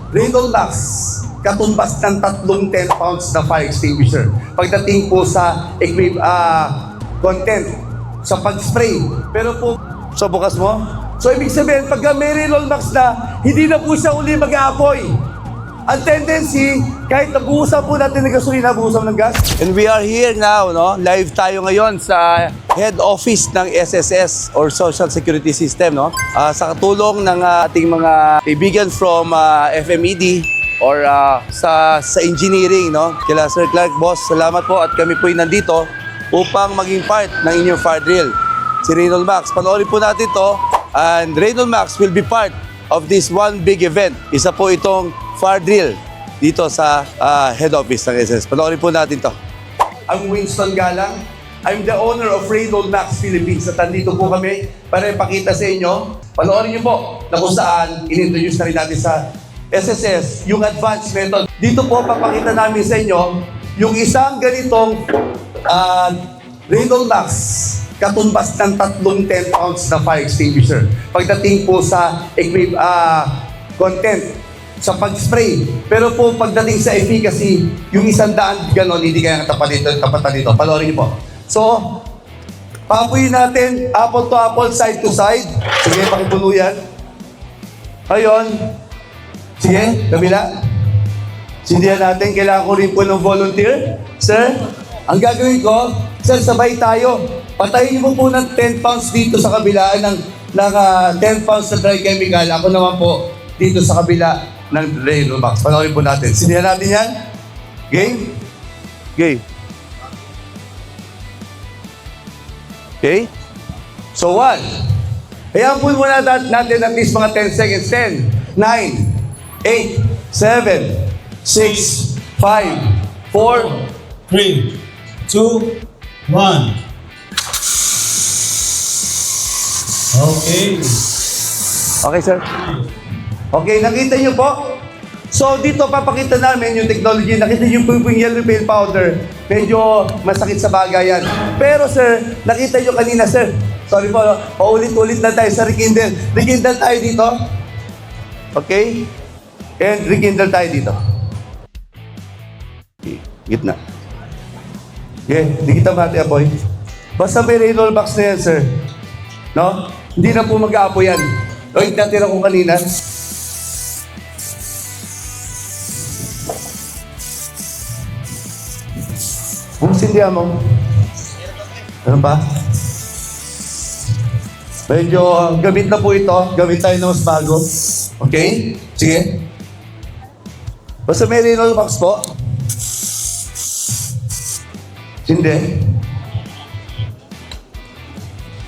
Reynolds Max, katumbas ng 10 pounds na fire extinguisher. Pagdating po sa content, sa pag-spray. Pero po, so bukas mo? So ibig sabihin, pagka may Reynolds Max na, hindi na po siya uli mag-aapoy. Ang tendency, kahit nabuhusan po natin ng gasolina, nabuhusan ng gas. And we are here now, no? Live tayo ngayon sa head office ng SSS or Social Security System, no? Sa katulong ng ating mga kaibigan from FMED or sa engineering, no? Kila Sir Clark, boss, salamat po at kami po'y nandito upang maging part ng inyong fire drill. Si Reynolds Max, panoorin po natin to, and Reynolds Max will be part of this one big event. Isa po itong fire drill dito sa head office ng SSS. Panoorin po natin to. I'm Winston Galang. I'm the owner of Reynolds Max Philippines. At nandito po kami para ipakita sa inyo. Panoorin niyo po na kung saan in-introduce na rin natin sa SSS yung advanced method. Dito po papakita namin sa inyo yung isang ganitong Reynolds Max, katumbas ng 10 pounds na fire extinguisher. Pagdating po sa content, sa pag-spray. Pero po pagdating sa efficacy, yung 100 ganon, hindi kaya tapatan dito. Panoorin niyo po. So, papuyin natin apple to apple, side to side. Sige, pakipuno yan. Ayun. Sige, kabila. Sindihan natin. Kailangan ko rin po ng volunteer. Sir, ang gagawin ko, sir, sabay tayo. Patayin mo po ng 10 pounds dito sa kabila ng 10 pounds na dry chemical. Ako naman po dito sa kabila ng Reynolds Max. Panoorin po natin. Sindihan natin yan. Game? Game. Okay? So, 1. Hayaan po muna natin at least mga 10 seconds. 10, 9, 8, 7, 6, 5, 4, 3, 2, 1. Okay. Okay, sir. Okay, nakita niyo po? So, dito papakita namin yung technology. Nakita niyo po yung yellow pale powder. Medyo masakit sa bagayan. Pero, sir, nakita niyo kanina, sir. Sorry po, paulit-ulit na tayo sa rekindle. Rekindle tayo dito. Okay? And rekindle tayo dito. Okay, gitna. Okay, di kita mati, apoy. Basta may Reynolds Max na yan, sir. No? Hindi na po mag-aapoy yan. O, yung natira ko kanina. Sindihan mo. Ano ba? Medyo gamit na po ito. Gamit tayo na mas bago. Okay? Sige. Basta may Reynolds Max po. Sindi.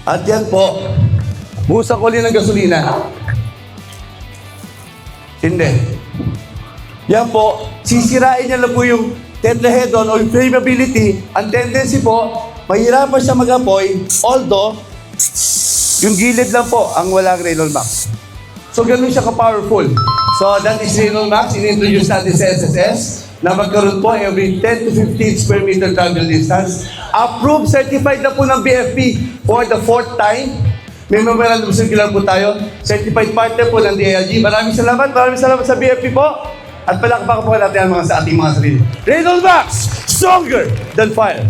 At yan po. Buhusan ko ulit ng gasolina. Sindi. Yan po. Sisirain niya lang po yung tetrahedron o flammability. Ang tendency po, mahirapan siya mag-apoy, although, yung gilid lang po ang walang Reynolds Max. So, ganun siya ka-powerful. So, that is Reynolds Max. In-introduce natin sa SSS na magkaroon po every 10 to 15 square meter travel distance. Approved, certified na po ng BFP for the 4th time. May memorandum circular po tayo. Certified partner po ng DILG. Maraming salamat sa BFP po. At palakpakan po natin ang sa ating mga sarili. Reynolds Max, stronger than fire.